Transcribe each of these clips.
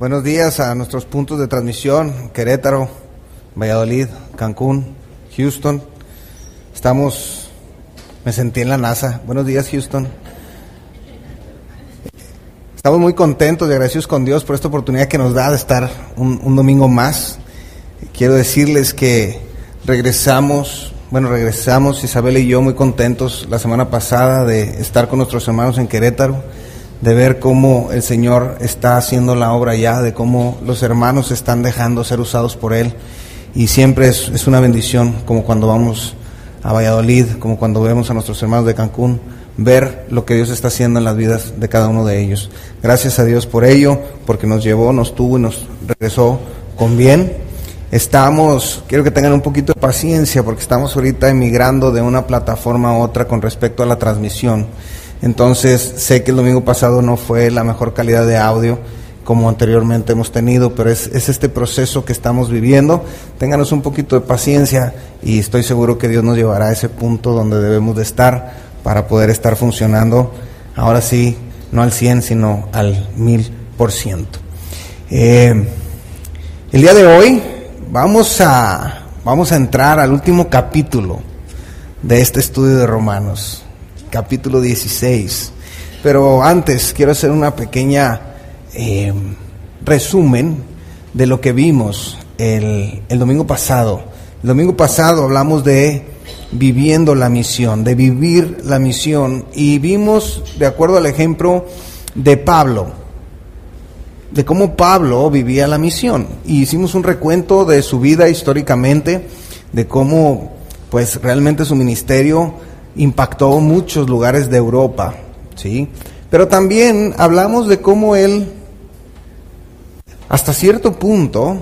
Buenos días a nuestros puntos de transmisión, Querétaro, Valladolid, Cancún, Houston. Me sentí en la NASA. Buenos días, Houston. Estamos muy contentos y agradecidos con Dios por esta oportunidad que nos da de estar un domingo más. Quiero decirles que regresamos Isabel y yo muy contentos la semana pasada de estar con nuestros hermanos en Querétaro, de ver cómo el Señor está haciendo la obra ya, de cómo los hermanos se están dejando ser usados por Él, y siempre es una bendición, como cuando vamos a Valladolid, como cuando vemos a nuestros hermanos de Cancún, ver lo que Dios está haciendo en las vidas de cada uno de ellos. Gracias a Dios por ello, porque nos llevó, nos tuvo y nos regresó con bien. Quiero que tengan un poquito de paciencia, porque estamos ahorita emigrando de una plataforma a otra con respecto a la transmisión. Entonces, sé que el domingo pasado no fue la mejor calidad de audio como anteriormente hemos tenido, pero es este proceso que estamos viviendo. Ténganos un poquito de paciencia y estoy seguro que Dios nos llevará a ese punto donde debemos de estar para poder estar funcionando, ahora sí, no al 100, sino al 1000%. El día de hoy vamos a entrar al último capítulo de este estudio de Romanos, capítulo 16. Pero antes quiero hacer una pequeña resumen de lo que vimos el domingo pasado. El domingo pasado hablamos de viviendo la misión, de vivir la misión, y vimos, de acuerdo al ejemplo de Pablo, de cómo Pablo vivía la misión, y hicimos un recuento de su vida históricamente, de cómo pues realmente su ministerio impactó muchos lugares de Europa, ¿sí? Pero también hablamos de cómo él, hasta cierto punto,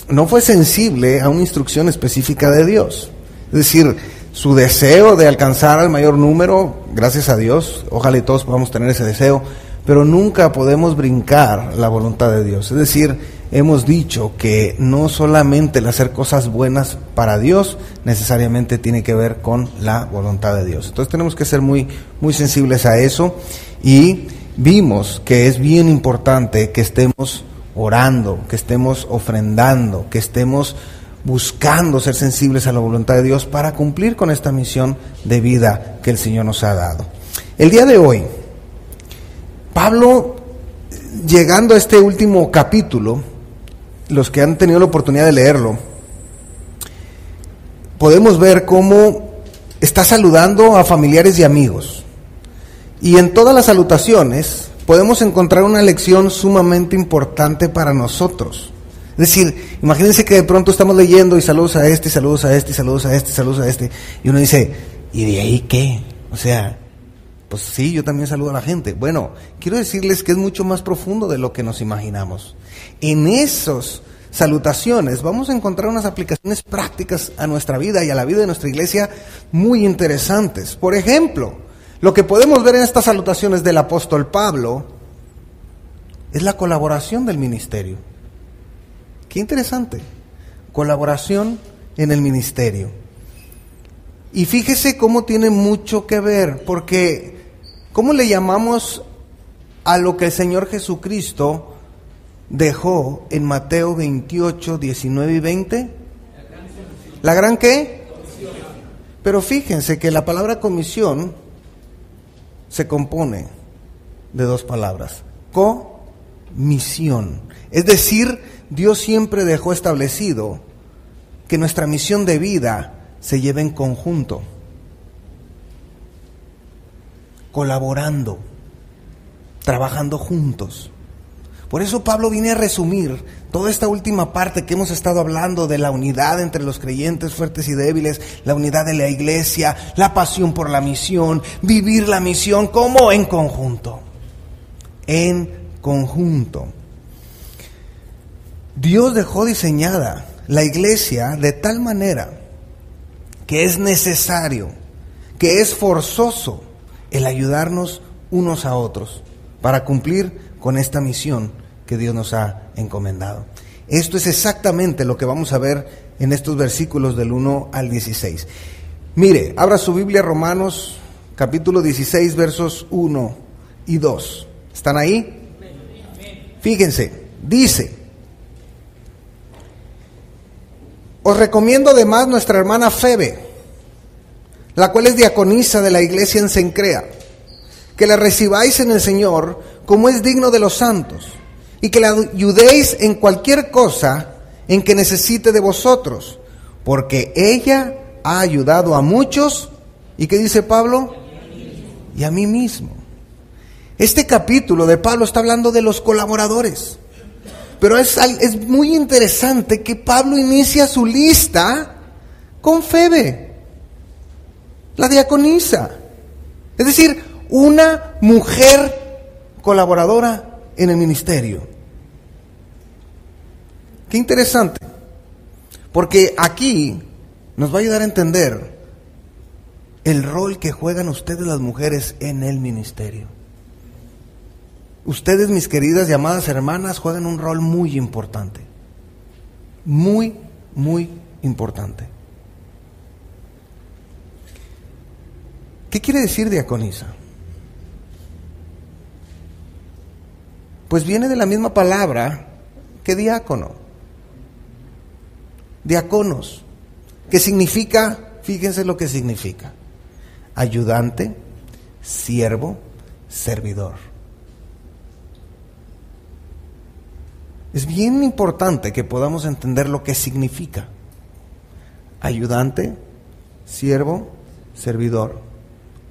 no fue sensible a una instrucción específica de Dios. Es decir, su deseo de alcanzar al mayor número, gracias a Dios, ojalá y todos podamos tener ese deseo, pero nunca podemos brincar la voluntad de Dios. Es decir, hemos dicho que no solamente el hacer cosas buenas para Dios necesariamente tiene que ver con la voluntad de Dios. Entonces tenemos que ser muy, muy sensibles a eso, y vimos que es bien importante que estemos orando, que estemos ofrendando, que estemos buscando ser sensibles a la voluntad de Dios para cumplir con esta misión de vida que el Señor nos ha dado. El día de hoy, Pablo, llegando a este último capítulo, los que han tenido la oportunidad de leerlo, podemos ver cómo está saludando a familiares y amigos. Y en todas las salutaciones podemos encontrar una lección sumamente importante para nosotros. Es decir, imagínense que de pronto estamos leyendo y saludos a este, saludos a este, saludos a este, saludos a este, y uno dice, ¿y de ahí qué? O sea, pues sí, yo también saludo a la gente. Bueno, quiero decirles que es mucho más profundo de lo que nos imaginamos. En esas salutaciones vamos a encontrar unas aplicaciones prácticas a nuestra vida y a la vida de nuestra iglesia muy interesantes. Por ejemplo, lo que podemos ver en estas salutaciones del apóstol Pablo es la colaboración del ministerio. Qué interesante, colaboración en el ministerio. Y fíjese cómo tiene mucho que ver, porque ¿cómo le llamamos a lo que el Señor Jesucristo dejó en Mateo 28, 19 y 20? ¿La gran qué? Comisión. Pero fíjense que la palabra comisión se compone de dos palabras: comisión. Es decir, Dios siempre dejó establecido que nuestra misión de vida se lleve en conjunto, colaborando, trabajando juntos. Por eso Pablo viene a resumir toda esta última parte que hemos estado hablando de la unidad entre los creyentes fuertes y débiles, la unidad de la iglesia, la pasión por la misión, vivir la misión como en conjunto. En conjunto. Dios dejó diseñada la iglesia de tal manera que es necesario, que es forzoso el ayudarnos unos a otros para cumplir con esta misión que Dios nos ha encomendado. Esto es exactamente lo que vamos a ver en estos versículos del 1 al 16. Mire, abra su Biblia, Romanos capítulo 16, versos 1 y 2. ¿Están ahí? Fíjense, Dice: os recomiendo además nuestra hermana Febe, la cual es diaconisa de la iglesia en Cencrea, que la recibáis en el Señor como es digno de los santos, y que la ayudéis en cualquier cosa en que necesite de vosotros, porque ella ha ayudado a muchos. ¿Y qué dice Pablo? Y a mí mismo. Este capítulo de Pablo está hablando de los colaboradores. Pero es muy interesante que Pablo inicia su lista con Febe, la diaconisa. Es decir, una mujer colaboradora en el ministerio. Qué interesante. Porque aquí nos va a ayudar a entender el rol que juegan ustedes las mujeres en el ministerio. Ustedes, mis queridas y amadas hermanas, juegan un rol muy importante. Muy, muy importante. ¿Qué quiere decir diaconisa? Pues viene de la misma palabra que diácono. Diáconos, que significa, fíjense lo que significa: ayudante, siervo, servidor. Es bien importante que podamos entender lo que significa ayudante, siervo, servidor,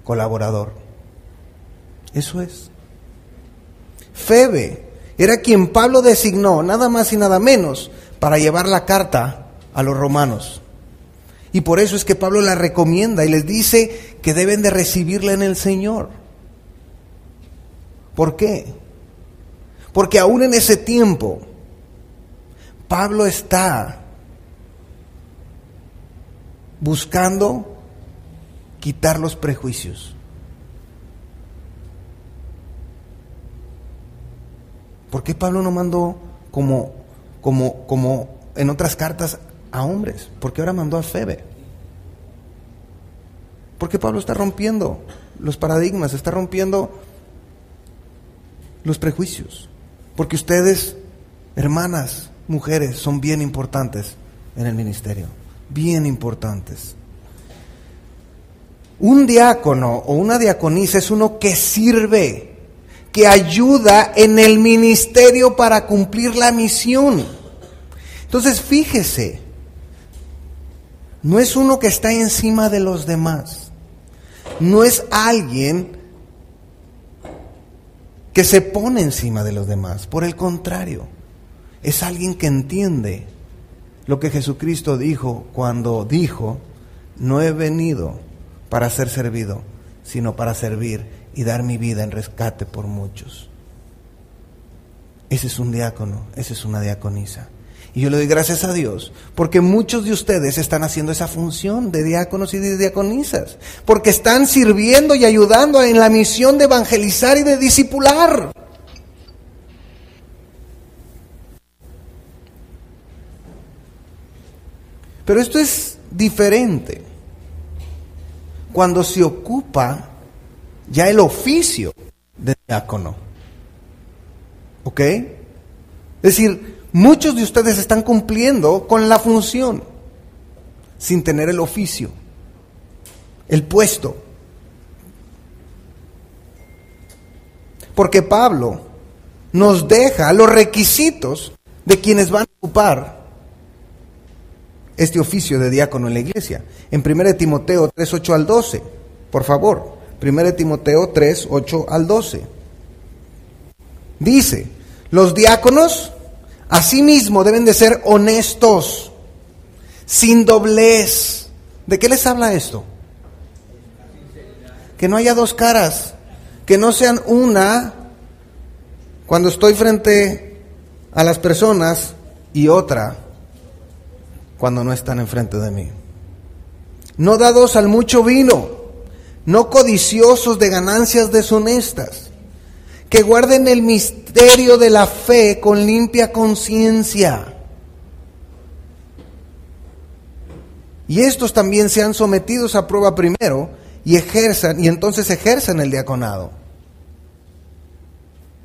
colaborador. Eso es. Febe era quien Pablo designó, nada más y nada menos, para llevar la carta a los romanos. Y por eso es que Pablo la recomienda y les dice que deben de recibirla en el Señor. ¿Por qué? Porque aún en ese tiempo Pablo está buscando quitar los prejuicios. ¿Por qué Pablo no mandó como en otras cartas a hombres? ¿Por qué ahora mandó a Febe? Porque Pablo está rompiendo los paradigmas, está rompiendo los prejuicios. Porque ustedes, hermanas, mujeres, son bien importantes en el ministerio, bien importantes. Un diácono o una diaconisa es uno que sirve, que ayuda en el ministerio para cumplir la misión. Entonces, fíjese, no es uno que está encima de los demás, no es alguien que se pone encima de los demás, por el contrario, es alguien que entiende lo que Jesucristo dijo cuando dijo: no he venido para ser servido, sino para servir y dar mi vida en rescate por muchos. Ese es un diácono, esa es una diaconisa. Y yo le doy gracias a Dios porque muchos de ustedes están haciendo esa función de diáconos y de diaconisas, porque están sirviendo y ayudando en la misión de evangelizar y de discipular. Pero esto es diferente cuando se ocupa ya el oficio de diácono. ¿Ok? Es decir, muchos de ustedes están cumpliendo con la función sin tener el oficio, el puesto. Porque Pablo nos deja los requisitos de quienes van a ocupar este oficio de diácono en la iglesia. En 1 Timoteo 3, 8 al 12, por favor, 1 Timoteo 3, 8 al 12. Dice: los diáconos asimismo deben de ser honestos, sin doblez. ¿De qué les habla esto? Que no haya dos caras, que no sean una cuando estoy frente a las personas y otra cuando no están enfrente de mí. No dados al mucho vino, no codiciosos de ganancias deshonestas, que guarden el misterio de la fe con limpia conciencia. Y estos también sean sometidos a prueba primero y entonces ejerzan el diaconado,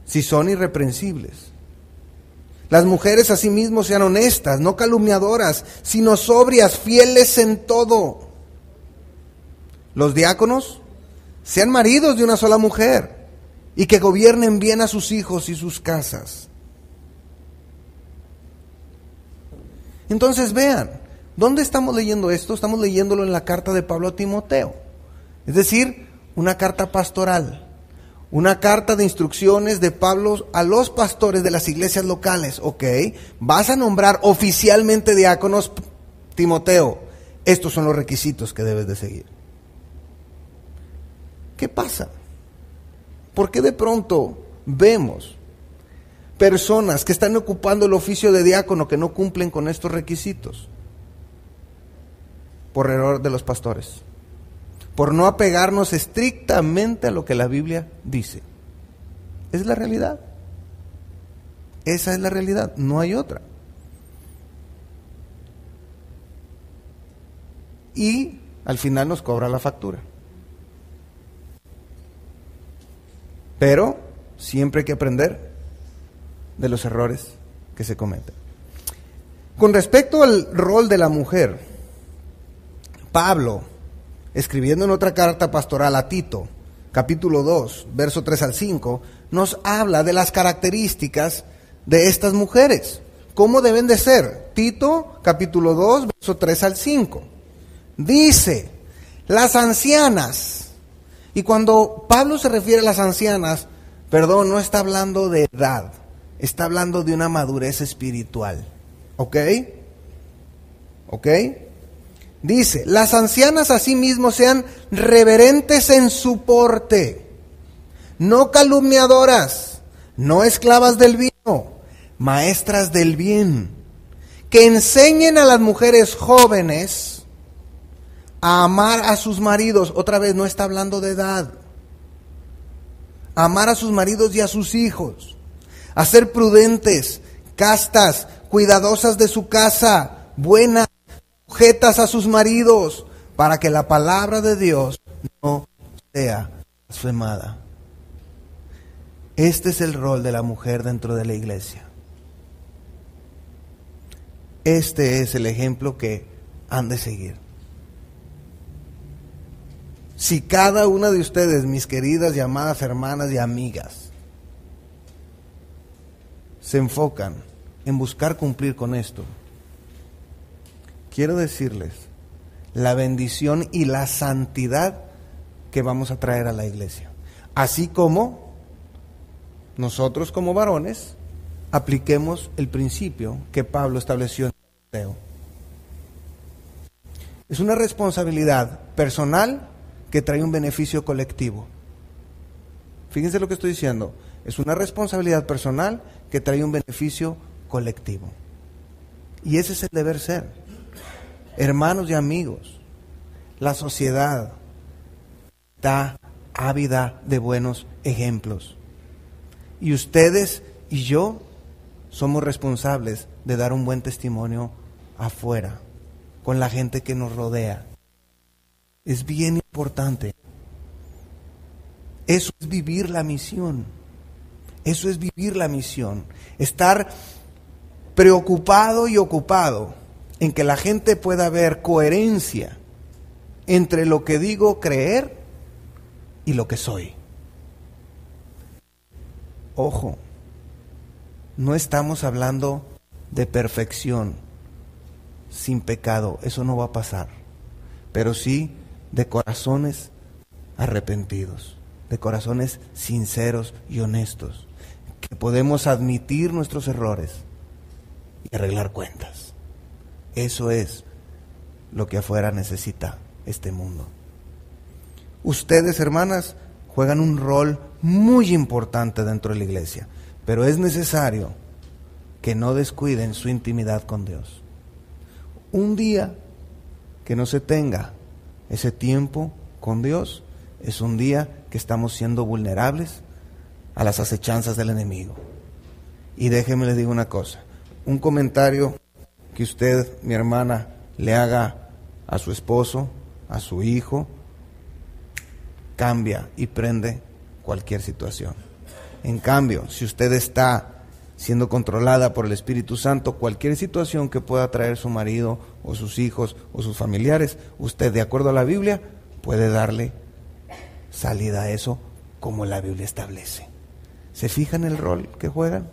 si son irreprensibles. Las mujeres asimismo sean honestas, no calumniadoras, sino sobrias, fieles en todo. Los diáconos sean maridos de una sola mujer y que gobiernen bien a sus hijos y sus casas. Entonces vean, ¿dónde estamos leyendo esto? Estamos leyéndolo en la carta de Pablo a Timoteo. Es decir, una carta pastoral, una carta de instrucciones de Pablo a los pastores de las iglesias locales. Ok, vas a nombrar oficialmente diáconos, Timoteo. Estos son los requisitos que debes de seguir. ¿Qué pasa? ¿Por qué de pronto vemos personas que están ocupando el oficio de diácono que no cumplen con estos requisitos? Por error de los pastores, por no apegarnos estrictamente a lo que la Biblia dice. Es la realidad. Esa es la realidad, no hay otra. Y al final nos cobra la factura. Pero siempre hay que aprender de los errores que se cometen. Con respecto al rol de la mujer, Pablo, escribiendo en otra carta pastoral a Tito, capítulo 2, verso 3 al 5, nos habla de las características de estas mujeres. ¿Cómo deben de ser? Tito, capítulo 2, verso 3 al 5. Dice, las ancianas. Y cuando Pablo se refiere a las ancianas, no está hablando de edad, está hablando de una madurez espiritual. ¿Ok? ¿Ok? Dice, las ancianas asimismo sean reverentes en su porte, no calumniadoras, no esclavas del vino, maestras del bien, que enseñen a las mujeres jóvenes a amar a sus maridos. Otra vez, no está hablando de edad. Amar a sus maridos y a sus hijos, a ser prudentes, castas, cuidadosas de su casa, buenas, sujetas a sus maridos, para que la palabra de Dios no sea blasfemada. Este es el rol de la mujer dentro de la iglesia. Este es el ejemplo que han de seguir. Si cada una de ustedes, mis queridas y amadas hermanas y amigas, se enfocan en buscar cumplir con esto, quiero decirles la bendición y la santidad que vamos a traer a la iglesia. Así como nosotros como varones apliquemos el principio que Pablo estableció en Timoteo. Es una responsabilidad personal que trae un beneficio colectivo. Fíjense lo que estoy diciendo. Es una responsabilidad personal que trae un beneficio colectivo. Y ese es el deber ser. Hermanos y amigos, la sociedad está ávida de buenos ejemplos. Y ustedes y yo somos responsables de dar un buen testimonio afuera, con la gente que nos rodea. Es bien importante. Eso es vivir la misión. Eso es vivir la misión. Estar preocupado y ocupado en que la gente pueda ver coherencia entre lo que digo creer y lo que soy. Ojo, no estamos hablando de perfección sin pecado, eso no va a pasar, pero sí de corazones arrepentidos, de corazones sinceros y honestos, que podemos admitir nuestros errores y arreglar cuentas. Eso es lo que afuera necesita este mundo. Ustedes, hermanas, juegan un rol muy importante dentro de la iglesia, pero es necesario que no descuiden su intimidad con Dios. Un día que no se tenga ese tiempo con Dios es un día que estamos siendo vulnerables a las acechanzas del enemigo. Y déjeme le digo una cosa, un comentario que usted, mi hermana, le haga a su esposo, a su hijo, cambia y prende cualquier situación. En cambio, si usted está siendo controlada por el Espíritu Santo, cualquier situación que pueda traer su marido o sus hijos o sus familiares, usted, de acuerdo a la Biblia, puede darle salida a eso como la Biblia establece. ¿Se fijan el rol que juegan?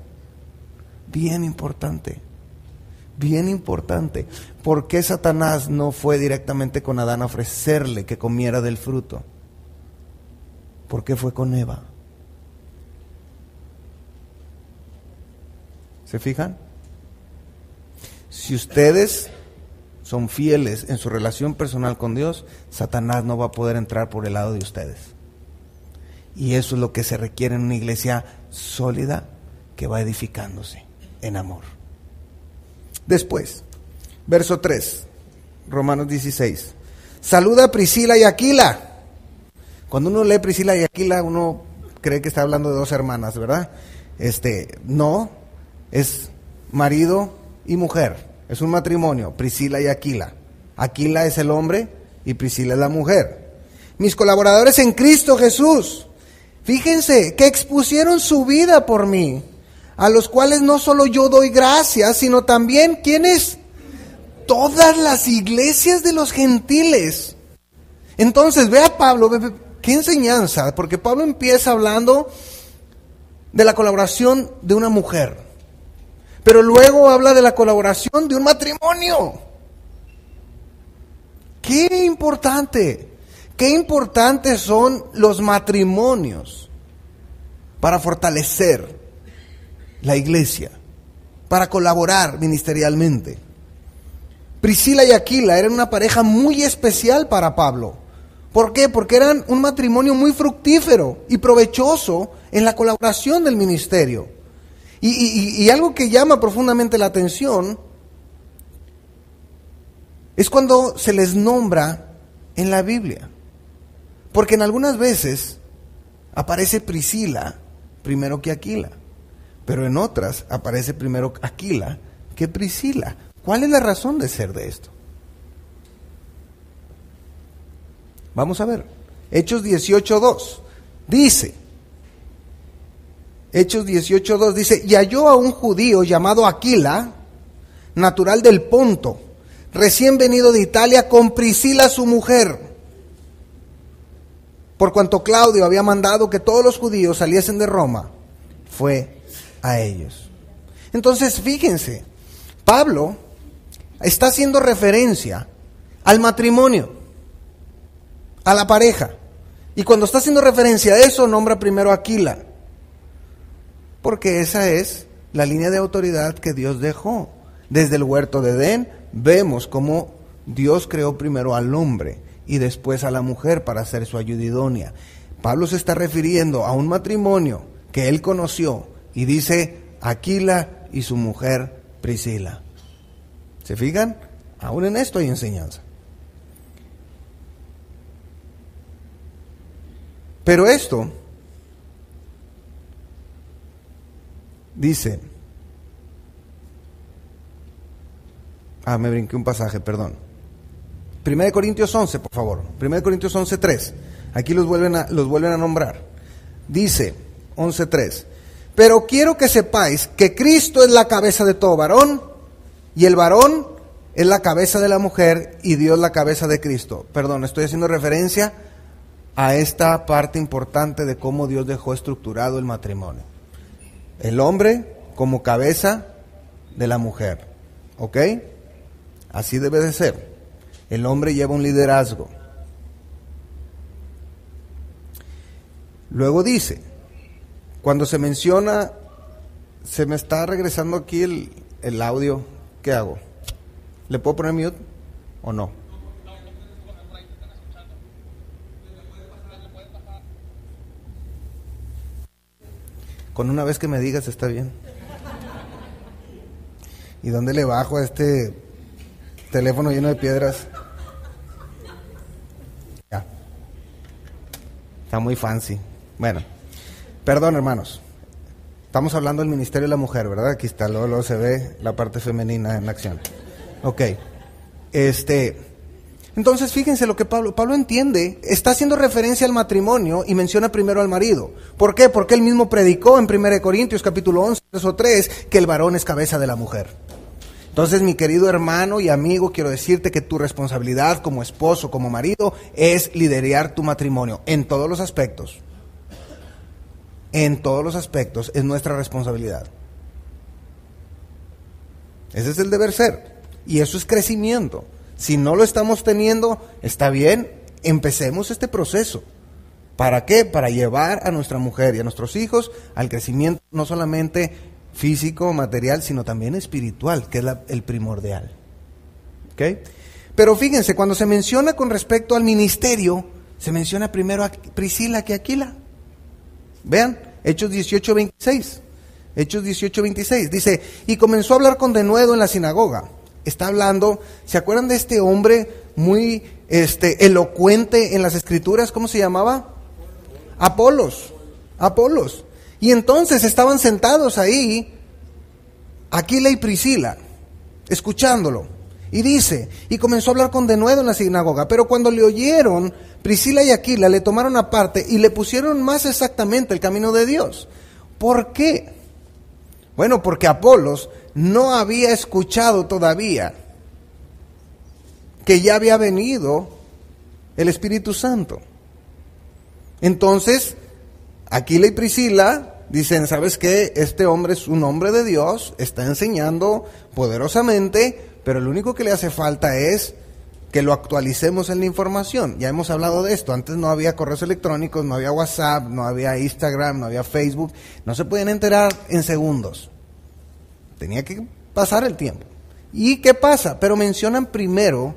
Bien importante, bien importante. ¿Por qué Satanás no fue directamente con Adán a ofrecerle que comiera del fruto? ¿Por qué fue con Eva? ¿Se fijan? Si ustedes son fieles en su relación personal con Dios, Satanás no va a poder entrar por el lado de ustedes. Y eso es lo que se requiere en una iglesia sólida que va edificándose en amor. Después, verso 3, Romanos 16. Saluda a Priscila y Aquila. Cuando uno lee Priscila y Aquila, uno cree que está hablando de dos hermanas, ¿verdad? No, es marido y mujer. Es un matrimonio, Priscila y Aquila. Aquila es el hombre y Priscila es la mujer. Mis colaboradores en Cristo Jesús, fíjense que expusieron su vida por mí, a los cuales no solo yo doy gracias, sino también, ¿quiénes? Todas las iglesias de los gentiles. Entonces, vea Pablo, qué enseñanza, porque Pablo empieza hablando de la colaboración de una mujer, pero luego habla de la colaboración de un matrimonio. Qué importantes son los matrimonios para fortalecer la iglesia, para colaborar ministerialmente. Priscila y Aquila eran una pareja muy especial para Pablo. ¿Por qué? Porque eran un matrimonio muy fructífero y provechoso en la colaboración del ministerio. Y algo que llama profundamente la atención es cuando se les nombra en la Biblia. Porque en algunas veces aparece Priscila primero que Aquila, pero en otras aparece primero Aquila que Priscila. ¿Cuál es la razón de ser de esto? Vamos a ver. Hechos 18:2 dice, Hechos 18:2 dice, y halló a un judío llamado Aquila, natural del Ponto, recién venido de Italia, con Priscila su mujer, por cuanto Claudio había mandado que todos los judíos saliesen de Roma, fue a ellos. Entonces, fíjense, Pablo está haciendo referencia al matrimonio, a la pareja, y cuando está haciendo referencia a eso, nombra primero a Aquila, porque esa es la línea de autoridad que Dios dejó. Desde el huerto de Edén vemos cómo Dios creó primero al hombre y después a la mujer para ser su ayuda idónea. Pablo se está refiriendo a un matrimonio que él conoció y dice Aquila y su mujer Priscila. ¿Se fijan? Aún en esto hay enseñanza. Pero esto dice, me brinqué un pasaje, perdón. 1 Corintios 11, por favor. 1 Corintios 11:3. Aquí los vuelven a nombrar. Dice 11:3. Pero quiero que sepáis que Cristo es la cabeza de todo varón, y el varón es la cabeza de la mujer, y Dios la cabeza de Cristo. Perdón, estoy haciendo referencia a esta parte importante de cómo Dios dejó estructurado el matrimonio. El hombre como cabeza de la mujer, ¿ok? Así debe de ser. El hombre lleva un liderazgo. Luego dice, cuando se menciona, se me está regresando aquí el audio, ¿qué hago? ¿Le puedo poner mute o no? Con una vez que me digas está bien. ¿Y dónde le bajo a este teléfono lleno de piedras? Ya. Está muy fancy. Bueno, perdón hermanos. Estamos hablando del ministerio de la mujer, ¿verdad? Aquí está, luego se ve la parte femenina en acción. Ok. Entonces fíjense lo que Pablo entiende, está haciendo referencia al matrimonio y menciona primero al marido. ¿Por qué? Porque él mismo predicó en 1 Corintios capítulo 11, verso 3, que el varón es cabeza de la mujer. Entonces, mi querido hermano y amigo, quiero decirte que tu responsabilidad como esposo, como marido, es liderar tu matrimonio en todos los aspectos. En todos los aspectos es nuestra responsabilidad. Ese es el deber ser. Y eso es crecimiento. Si no lo estamos teniendo, está bien, empecemos este proceso. ¿Para qué? Para llevar a nuestra mujer y a nuestros hijos al crecimiento no solamente físico, material, sino también espiritual, que es el primordial. ¿Ok? Pero fíjense, cuando se menciona con respecto al ministerio, se menciona primero a Priscila que a Aquila. Vean, Hechos 18:26. Hechos 18:26. Dice, y comenzó a hablar con denuedo en la sinagoga. Está hablando, ¿se acuerdan de este hombre muy elocuente en las escrituras? ¿Cómo se llamaba? Apolos. Y entonces estaban sentados ahí, Aquila y Priscila, escuchándolo. Y dice, y comenzó a hablar con denuedo en la sinagoga, pero cuando le oyeron, Priscila y Aquila le tomaron aparte y le pusieron más exactamente el camino de Dios. ¿Por qué? Bueno, porque Apolos no había escuchado todavía que ya había venido el Espíritu Santo. Entonces, Aquila y Priscila dicen, ¿sabes qué? Este hombre es un hombre de Dios, está enseñando poderosamente, pero lo único que le hace falta es que lo actualicemos en la información. Ya hemos hablado de esto, antes no había correos electrónicos, no había WhatsApp, no había Instagram, no había Facebook, no se pueden enterar en segundos. Tenía que pasar el tiempo. ¿Y qué pasa? Pero mencionan primero,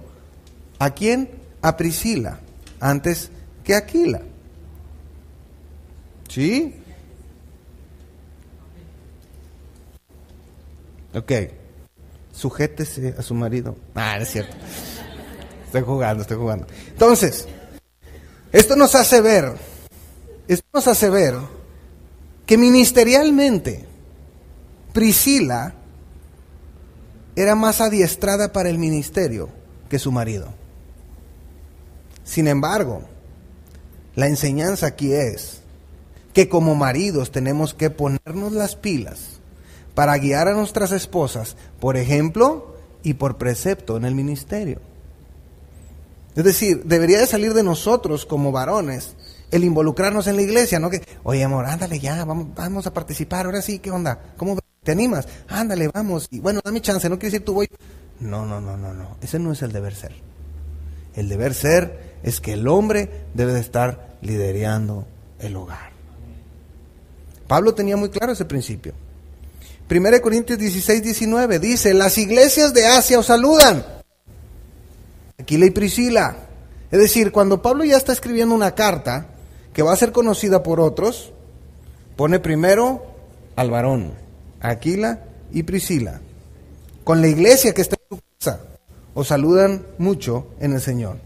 ¿a quién? A Priscila, antes que a Aquila. ¿Sí? Ok. Sujétese a su marido. No es cierto. Estoy jugando. Entonces, esto nos hace ver que ministerialmente Priscila era más adiestrada para el ministerio que su marido. Sin embargo, la enseñanza aquí es que como maridos tenemos que ponernos las pilas para guiar a nuestras esposas, por ejemplo, y por precepto en el ministerio. Es decir, debería de salir de nosotros como varones el involucrarnos en la iglesia, no que, oye amor, ándale ya, vamos a participar, ahora sí, ¿qué onda? ¿Cómo te animas? Ándale, vamos, y bueno, dame chance, no quiere decir tú voy. No, ese no es el deber ser. El deber ser es que el hombre debe de estar liderando el hogar. Pablo tenía muy claro ese principio. 1 Corintios 16:19 dice, las iglesias de Asia os saludan. Aquila y Priscila. Es decir, cuando Pablo ya está escribiendo una carta que va a ser conocida por otros, pone primero al varón, Aquila y Priscila. Con la iglesia que está en su casa, os saludan mucho en el Señor.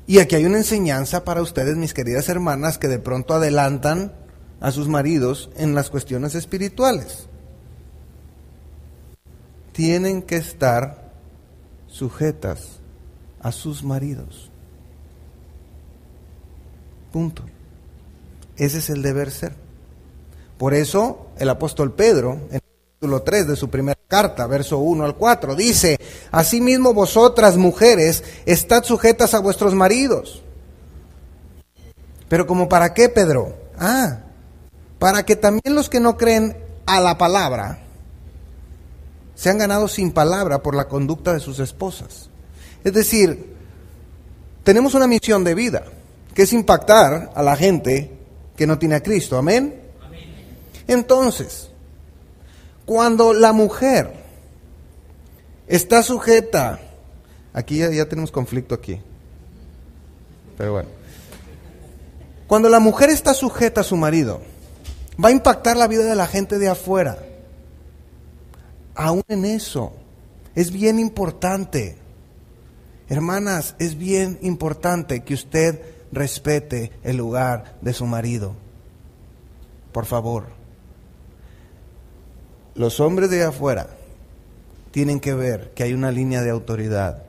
Y aquí hay una enseñanza para ustedes, mis queridas hermanas, que de pronto adelantan a sus maridos en las cuestiones espirituales. Tienen que estar sujetas a sus maridos. Punto. Ese es el deber ser. Por eso el apóstol Pedro, en el capítulo 3 de su primera carta, verso 1 al 4, dice, asimismo vosotras mujeres, estad sujetas a vuestros maridos. ¿Pero como para qué, Pedro? Para que también los que no creen a la palabra sean ganados sin palabra por la conducta de sus esposas. Es decir, tenemos una misión de vida, que es impactar a la gente que no tiene a Cristo. ¿Amén? Entonces, cuando la mujer está sujeta, aquí ya tenemos conflicto aquí, pero bueno, cuando la mujer está sujeta a su marido, va a impactar la vida de la gente de afuera. Aún en eso, es bien importante, hermanas, es bien importante que usted respete el lugar de su marido. Por favor. Los hombres de afuera tienen que ver que hay una línea de autoridad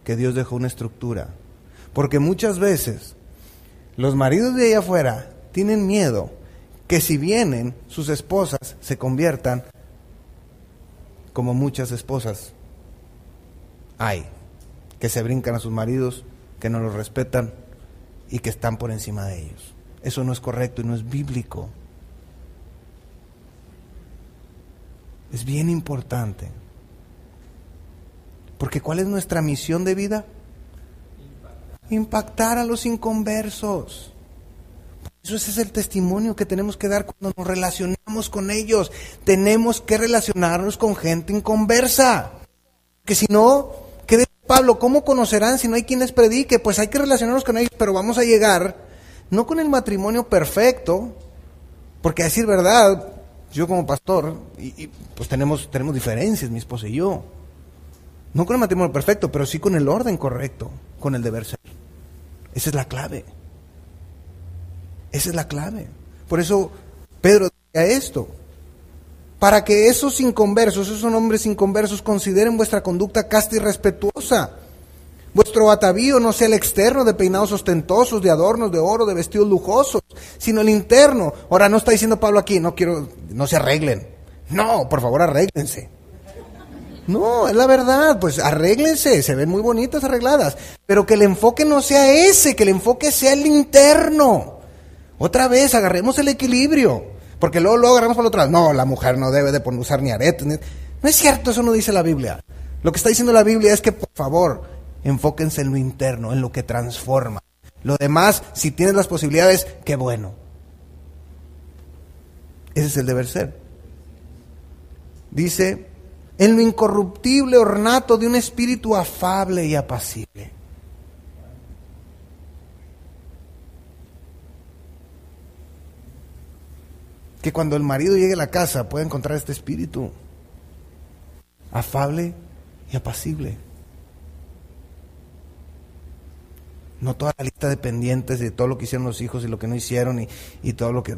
que Dios dejó una estructura. Porque muchas veces los maridos de allá afuera tienen miedo que si vienen sus esposas se conviertan como muchas esposas hay, que se brincan a sus maridos, que no los respetan y que están por encima de ellos. Eso no es correcto y no es bíblico. Es bien importante. Porque ¿cuál es nuestra misión de vida? Impactar a los inconversos. Eso ese es el testimonio que tenemos que dar cuando nos relacionamos con ellos. Tenemos que relacionarnos con gente inconversa. Que si no, ¿qué dice Pablo? ¿Cómo conocerán si no hay quien les predique? Pues hay que relacionarnos con ellos, pero vamos a llegar, no con el matrimonio perfecto, porque a decir verdad, yo como pastor, pues tenemos diferencias, mi esposa y yo. No con el matrimonio perfecto, pero sí con el orden correcto, con el deber ser. Esa es la clave. Esa es la clave. Por eso Pedro decía esto. Para que esos inconversos, esos hombres inconversos, consideren vuestra conducta casta y respetuosa. Vuestro atavío no sea el externo de peinados ostentosos, de adornos, de oro, de vestidos lujosos, sino el interno. Ahora no está diciendo Pablo aquí, no se arreglen. No, por favor arréglense. No, es la verdad, pues arréglense, se ven muy bonitas arregladas, pero que el enfoque no sea ese, que el enfoque sea el interno. Otra vez, agarremos el equilibrio, porque luego agarramos para el otro lado. No, la mujer no debe de usar ni aretes. No es cierto, eso no dice la Biblia. Lo que está diciendo la Biblia es que, por favor, enfóquense en lo interno, en lo que transforma. Lo demás, si tienes las posibilidades, qué bueno. Ese es el deber ser. Dice, en lo incorruptible ornato de un espíritu afable y apacible. Que cuando el marido llegue a la casa pueda encontrar este espíritu afable y apacible. No toda la lista de pendientes de todo lo que hicieron los hijos y lo que no hicieron y todo lo que...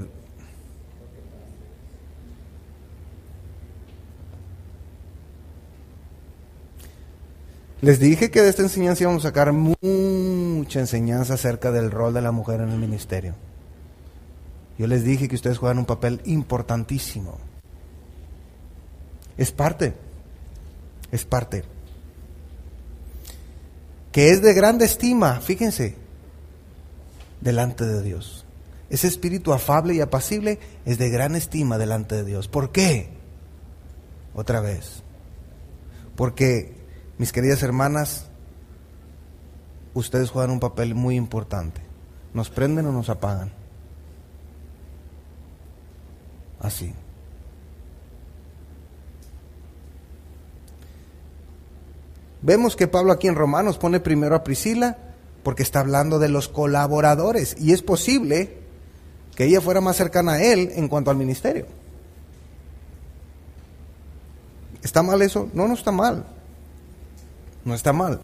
Les dije que de esta enseñanza íbamos a sacar mucha enseñanza acerca del rol de la mujer en el ministerio. Yo les dije que ustedes juegan un papel importantísimo. Es parte. Que es de grande estima, fíjense, delante de Dios. Ese espíritu afable y apacible es de gran estima delante de Dios. ¿Por qué? Otra vez. Porque, mis queridas hermanas, ustedes juegan un papel muy importante. ¿Nos prenden o nos apagan? Así. Vemos que Pablo aquí en Romanos pone primero a Priscila porque está hablando de los colaboradores y es posible que ella fuera más cercana a él en cuanto al ministerio. ¿Está mal eso? No, no está mal. No está mal.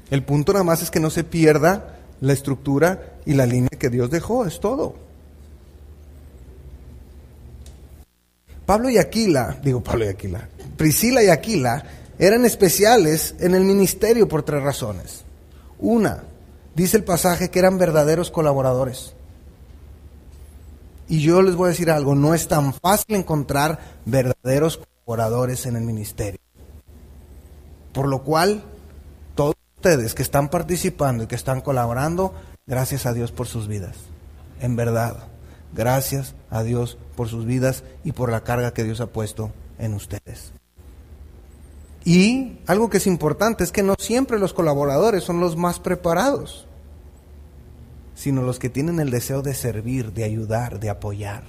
El punto nada más es que no se pierda la estructura y la línea que Dios dejó, es todo. Priscila y Aquila eran especiales en el ministerio por 3 razones. Una, dice el pasaje que eran verdaderos colaboradores. Y yo les voy a decir algo, no es tan fácil encontrar verdaderos colaboradores en el ministerio. Por lo cual, todos ustedes que están participando y que están colaborando, gracias a Dios por sus vidas. En verdad, gracias a Dios por sus vidas y por la carga que Dios ha puesto en ustedes. Y algo que es importante es que no siempre los colaboradores son los más preparados, sino los que tienen el deseo de servir, de ayudar, de apoyar.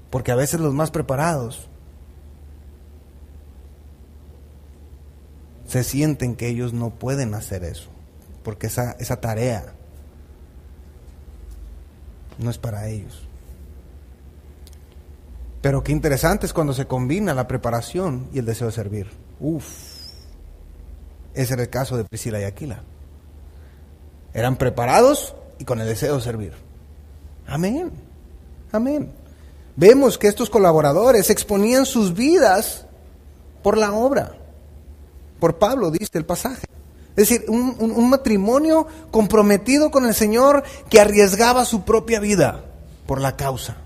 Porque a veces los más preparados se sienten que ellos no pueden hacer eso, porque esa tarea no es para ellos. Pero qué interesante es cuando se combina la preparación y el deseo de servir. Ese era el caso de Priscila y Aquila. Eran preparados y con el deseo de servir. Amén. Amén. Vemos que estos colaboradores exponían sus vidas por la obra. Por Pablo, dice el pasaje. Es decir, un matrimonio comprometido con el Señor que arriesgaba su propia vida por la causa.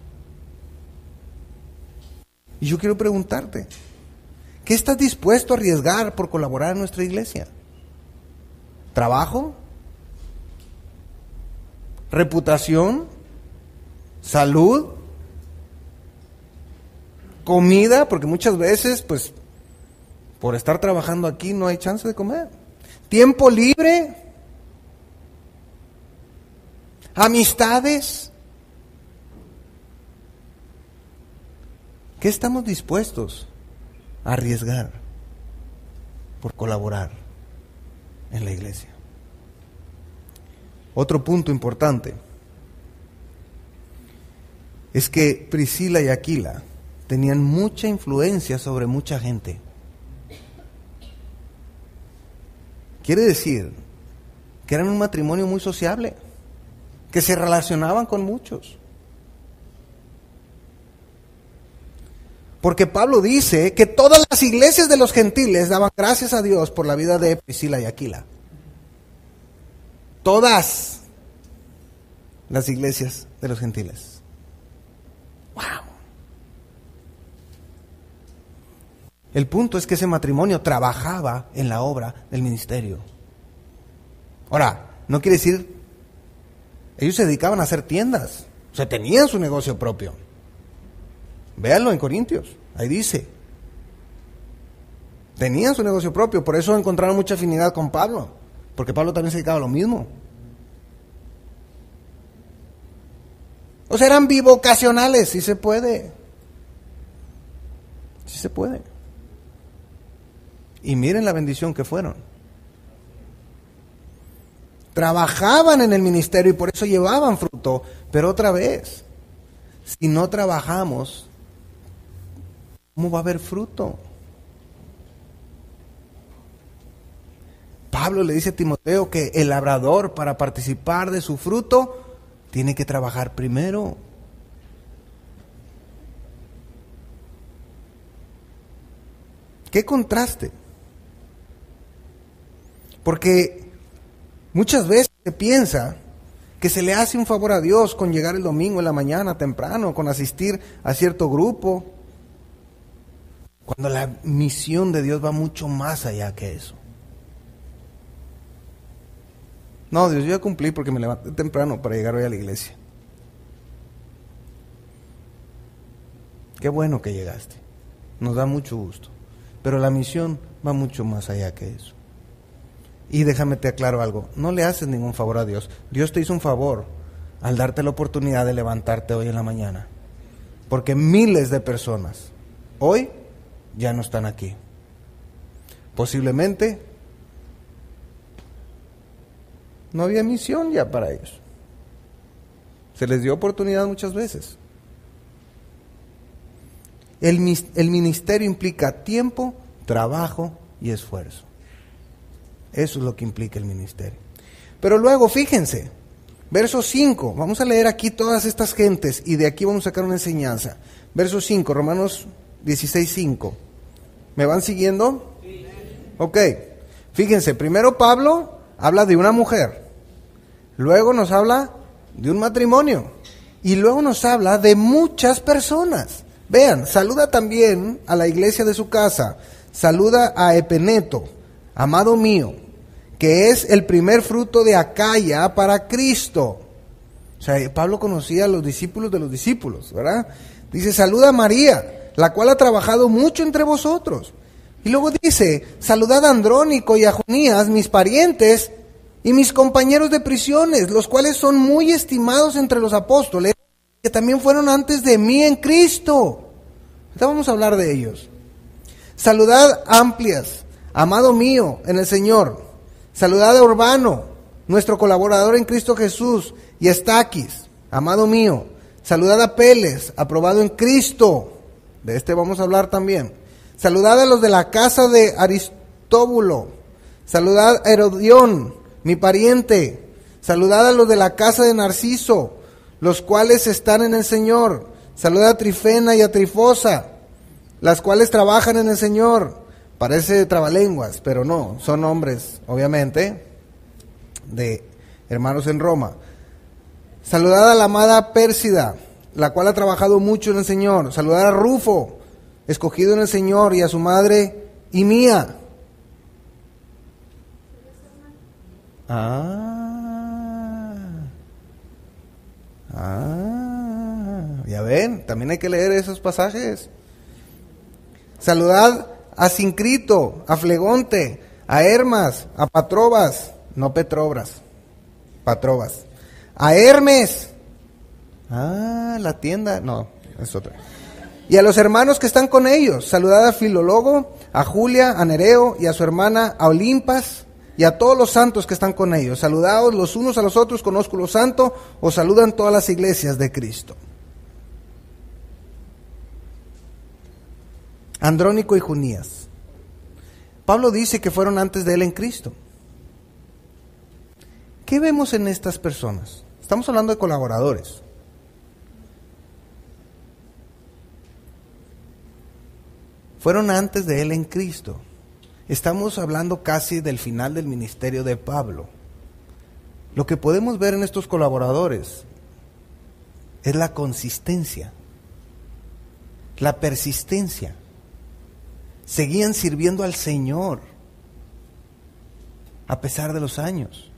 Y yo quiero preguntarte, ¿qué estás dispuesto a arriesgar por colaborar en nuestra iglesia? ¿Trabajo? ¿Reputación? ¿Salud? ¿Comida? Porque muchas veces, pues, por estar trabajando aquí no hay chance de comer. ¿Tiempo libre? ¿Amistades? ¿Qué estamos dispuestos a arriesgar por colaborar en la iglesia? Otro punto importante es que Priscila y Aquila tenían mucha influencia sobre mucha gente. Quiere decir que eran un matrimonio muy sociable, que se relacionaban con muchos. Porque Pablo dice que todas las iglesias de los gentiles daban gracias a Dios por la vida de Priscila y Aquila. Todas las iglesias de los gentiles. ¡Wow! El punto es que ese matrimonio trabajaba en la obra del ministerio. Ahora, no quiere decir, ellos se dedicaban a hacer tiendas, o sea, tenían su negocio propio. Véanlo en Corintios, ahí dice. Tenían su negocio propio, por eso encontraron mucha afinidad con Pablo, porque Pablo también se dedicaba a lo mismo. O sea, eran bivocacionales, sí se puede. Sí se puede. Y miren la bendición que fueron. Trabajaban en el ministerio y por eso llevaban fruto. Pero otra vez, si no trabajamos, ¿cómo va a haber fruto? Pablo le dice a Timoteo que el labrador, para participar de su fruto, tiene que trabajar primero. ¿Qué contraste? Porque muchas veces se piensa que se le hace un favor a Dios con llegar el domingo en la mañana temprano, con asistir a cierto grupo, cuando la misión de Dios va mucho más allá que eso. No, Dios, yo ya cumplí porque me levanté temprano para llegar hoy a la iglesia. Qué bueno que llegaste, nos da mucho gusto, pero la misión va mucho más allá que eso. Y déjame te aclaro algo, no le haces ningún favor a Dios. Dios te hizo un favor al darte la oportunidad de levantarte hoy en la mañana. Porque miles de personas hoy ya no están aquí. Posiblemente no había misión ya para ellos. Se les dio oportunidad muchas veces. El ministerio implica tiempo, trabajo y esfuerzo. Eso es lo que implica el ministerio. Pero luego, fíjense, verso 5, vamos a leer aquí todas estas gentes y de aquí vamos a sacar una enseñanza. Verso 5, Romanos 16:5. ¿Me van siguiendo? Sí. Ok, fíjense, primero Pablo habla de una mujer, luego nos habla de un matrimonio y luego nos habla de muchas personas. Vean, saluda también a la iglesia de su casa, saluda a Epeneto, amado mío, que es el primer fruto de Acaya para Cristo. O sea, Pablo conocía a los discípulos de los discípulos, ¿verdad? Dice, saluda a María, la cual ha trabajado mucho entre vosotros. Y luego dice, saludad a Andrónico y a Jonías, mis parientes y mis compañeros de prisiones, los cuales son muy estimados entre los apóstoles, que también fueron antes de mí en Cristo. Ahorita vamos a hablar de ellos. Saludad a Amplias, amado mío en el Señor. Saludad a Urbano, nuestro colaborador en Cristo Jesús, y a Estaquis, amado mío. Saludad a Peles, aprobado en Cristo. De este vamos a hablar también. Saludad a los de la casa de Aristóbulo. Saludad a Herodión, mi pariente. Saludad a los de la casa de Narciso, los cuales están en el Señor. Saludad a Trifena y a Trifosa, las cuales trabajan en el Señor. Parece trabalenguas, pero no, son nombres, obviamente, de hermanos en Roma. Saludad a la amada Pérsida, la cual ha trabajado mucho en el Señor. Saludad a Rufo, escogido en el Señor, y a su madre y mía. Ya ven, también hay que leer esos pasajes. Saludad a Sincrito, a Flegonte, a Hermas, a Patrobas, no Petrobras, Patrobas, a Hermes, la tienda, no, es otra. Y a los hermanos que están con ellos. Saludad a Filólogo, a Julia, a Nereo y a su hermana, a Olimpas, y a todos los santos que están con ellos. Saludaos los unos a los otros con ósculo santo. Os saludan todas las iglesias de Cristo. Andrónico y Junías. Pablo dice que fueron antes de él en Cristo. ¿Qué vemos en estas personas? Estamos hablando de colaboradores. Fueron antes de él en Cristo. Estamos hablando casi del final del ministerio de Pablo. Lo que podemos ver en estos colaboradores es la consistencia, la persistencia. Seguían sirviendo al Señor a pesar de los años.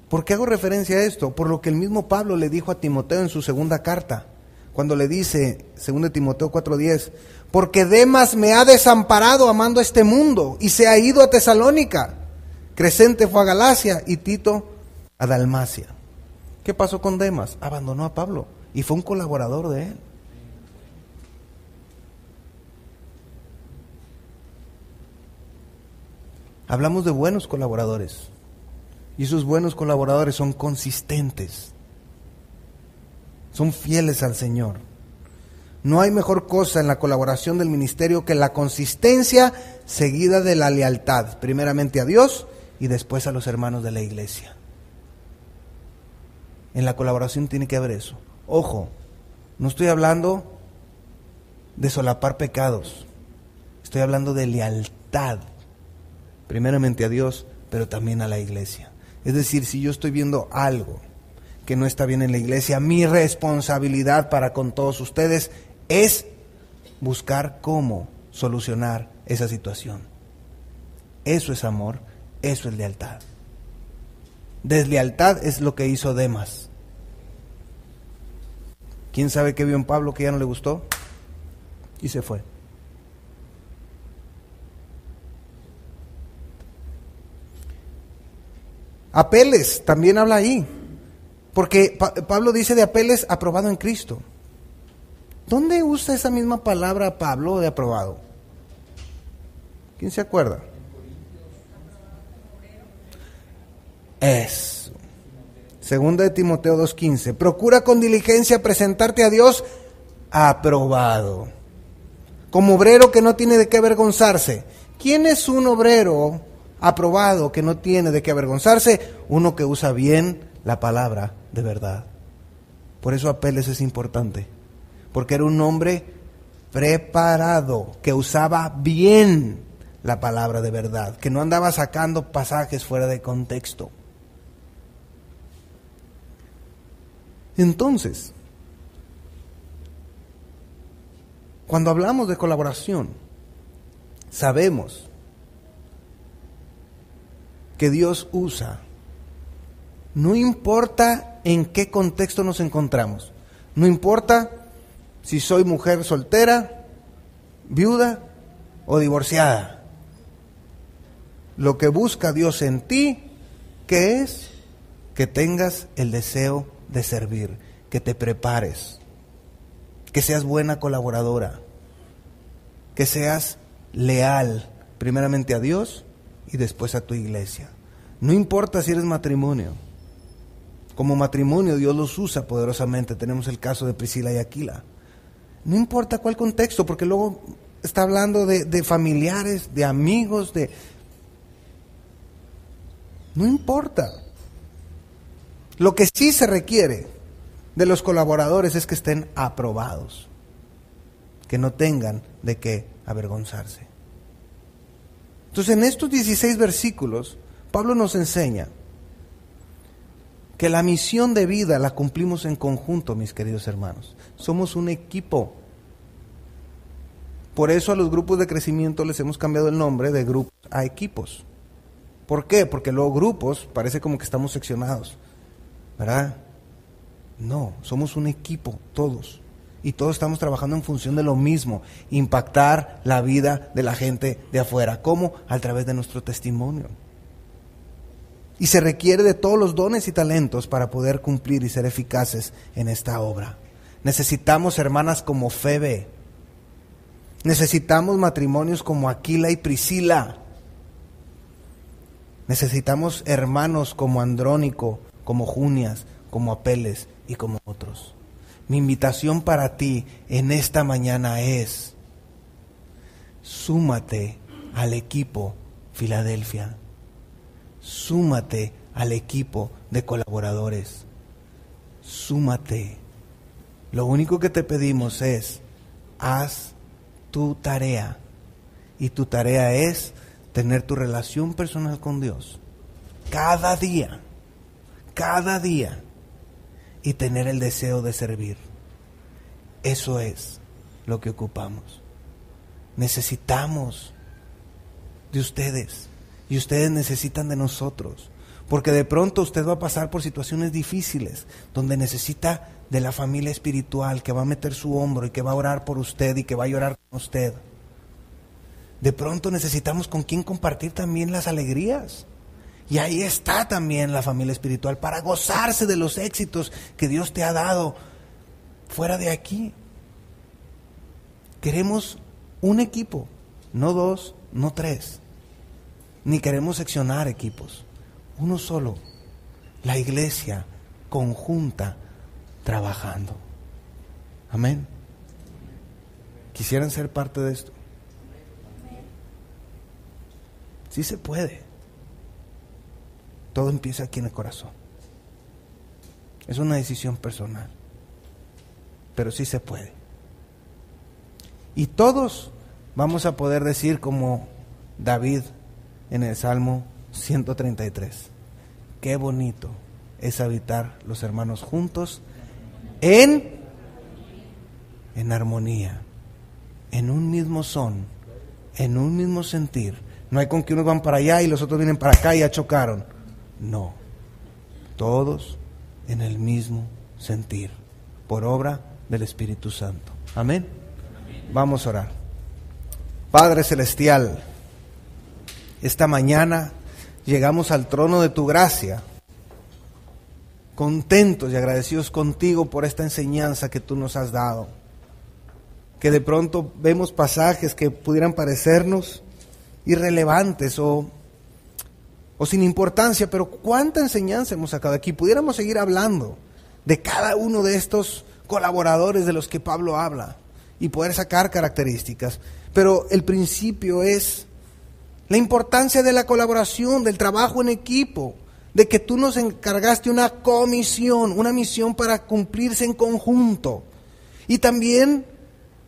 ¿Por qué hago referencia a esto? Por lo que el mismo Pablo le dijo a Timoteo en su segunda carta, cuando le dice, 2 Timoteo 4:10, porque Demas me ha desamparado amando este mundo y se ha ido a Tesalónica. Crescente fue a Galacia y Tito a Dalmacia. ¿Qué pasó con Demas? Abandonó a Pablo y fue un colaborador de él. Hablamos de buenos colaboradores y esos buenos colaboradores son consistentes, son fieles al Señor. No hay mejor cosa en la colaboración del ministerio que la consistencia seguida de la lealtad, primeramente a Dios y después a los hermanos de la iglesia. En la colaboración tiene que haber eso. Ojo, no estoy hablando de solapar pecados, estoy hablando de lealtad, primeramente a Dios, pero también a la iglesia. Es decir, si yo estoy viendo algo que no está bien en la iglesia, mi responsabilidad para con todos ustedes es buscar cómo solucionar esa situación. Eso es amor, eso es lealtad. Deslealtad es lo que hizo Demas. ¿Quién sabe qué vio en Pablo que ya no le gustó? Y se fue. Apeles también habla ahí, porque Pablo dice de Apeles aprobado en Cristo. ¿Dónde usa esa misma palabra Pablo de aprobado? ¿Quién se acuerda? Eso. 2 Timoteo 2:15. Procura con diligencia presentarte a Dios aprobado, como obrero que no tiene de qué avergonzarse. ¿Quién es un obrero aprobado que no tiene de qué avergonzarse? Uno que usa bien la palabra de verdad. Por eso Apeles es importante, porque era un hombre preparado, que usaba bien la palabra de verdad, que no andaba sacando pasajes fuera de contexto. Entonces, cuando hablamos de colaboración, sabemos que Dios usa, no importa en qué contexto nos encontramos, no importa si soy mujer soltera, viuda o divorciada. Lo que busca Dios en ti, ¿qué es? Que tengas el deseo de servir, que te prepares, que seas buena colaboradora, que seas leal, primeramente a Dios y después a tu iglesia. No importa si eres matrimonio. Como matrimonio Dios los usa poderosamente. Tenemos el caso de Priscila y Aquila. No importa cuál contexto, porque luego está hablando de familiares, de amigos, no importa. Lo que sí se requiere de los colaboradores es que estén aprobados, que no tengan de qué avergonzarse. Entonces, en estos 16 versículos, Pablo nos enseña que la misión de vida la cumplimos en conjunto, mis queridos hermanos. Somos un equipo. Por eso a los grupos de crecimiento les hemos cambiado el nombre de grupos a equipos. ¿Por qué? Porque luego grupos parece como que estamos seccionados, ¿verdad? No, somos un equipo, todos. Y todos estamos trabajando en función de lo mismo, impactar la vida de la gente de afuera. ¿Cómo? A través de nuestro testimonio. Y se requiere de todos los dones y talentos para poder cumplir y ser eficaces en esta obra. Necesitamos hermanas como Febe. Necesitamos matrimonios como Aquila y Priscila. Necesitamos hermanos como Andrónico, como Junias, como Apeles y como otros. Mi invitación para ti en esta mañana es: súmate al equipo Filadelfia. Súmate al equipo de colaboradores. Súmate. Lo único que te pedimos es: haz tu tarea. Y tu tarea es tener tu relación personal con Dios. Cada día. Y tener el deseo de servir. Eso es lo que ocupamos. Necesitamos de ustedes. Y ustedes necesitan de nosotros. Porque de pronto usted va a pasar por situaciones difíciles, donde necesita de la familia espiritual que va a meter su hombro y que va a orar por usted y que va a llorar con usted. De pronto necesitamos con quien compartir también las alegrías. Y ahí está también la familia espiritual para gozarse de los éxitos que Dios te ha dado fuera de aquí. Queremos un equipo, no dos, no tres. Ni queremos seccionar equipos. Uno solo. La iglesia conjunta trabajando. Amén. ¿Quisieran ser parte de esto? Sí se puede. Todo empieza aquí en el corazón. Es una decisión personal. Pero sí se puede. Y todos vamos a poder decir como David en el Salmo 133. Qué bonito es habitar los hermanos juntos en armonía, en un mismo son, en un mismo sentir. No hay con que unos van para allá y los otros vienen para acá y ya chocaron. No, todos en el mismo sentir, por obra del Espíritu Santo. Amén. Vamos a orar. Padre Celestial, esta mañana llegamos al trono de tu gracia, contentos y agradecidos contigo por esta enseñanza que tú nos has dado. Que de pronto vemos pasajes que pudieran parecernos irrelevantes o sin importancia, pero cuánta enseñanza hemos sacado aquí. Pudiéramos seguir hablando de cada uno de estos colaboradores de los que Pablo habla y poder sacar características, pero el principio es la importancia de la colaboración, del trabajo en equipo, de que tú nos encargaste una comisión, una misión para cumplirse en conjunto. Y también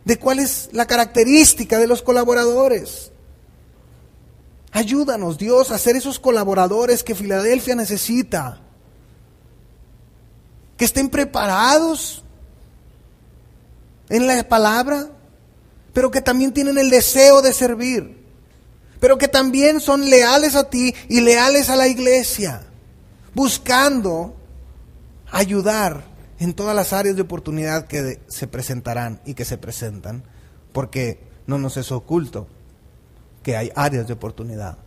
de cuál es la característica de los colaboradores. Ayúdanos, Dios, a ser esos colaboradores que Filadelfia necesita. Que estén preparados en la palabra, pero que también tienen el deseo de servir. Pero que también son leales a ti y leales a la iglesia, buscando ayudar en todas las áreas de oportunidad que se presentarán y que se presentan, porque no nos es oculto que hay áreas de oportunidad.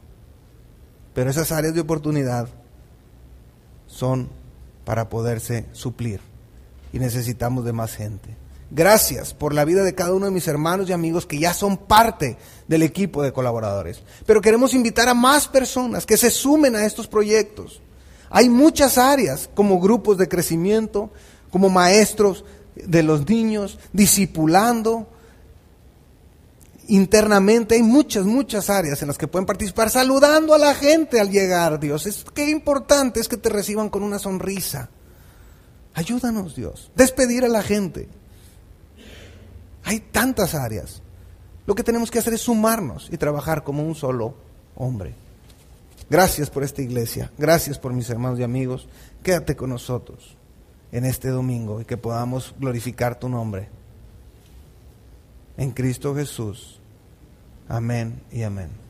Pero esas áreas de oportunidad son para poderse suplir y necesitamos de más gente. Gracias por la vida de cada uno de mis hermanos y amigos que ya son parte del equipo de colaboradores. Pero queremos invitar a más personas que se sumen a estos proyectos. Hay muchas áreas, como grupos de crecimiento, como maestros de los niños, discipulando. Internamente hay muchas áreas en las que pueden participar, saludando a la gente al llegar, Dios. Qué importante es que te reciban con una sonrisa. Ayúdanos, Dios. Despedir a la gente. Hay tantas áreas. Lo que tenemos que hacer es sumarnos y trabajar como un solo hombre. Gracias por esta iglesia, gracias por mis hermanos y amigos. Quédate con nosotros en este domingo y que podamos glorificar tu nombre. En Cristo Jesús. Amén y amén.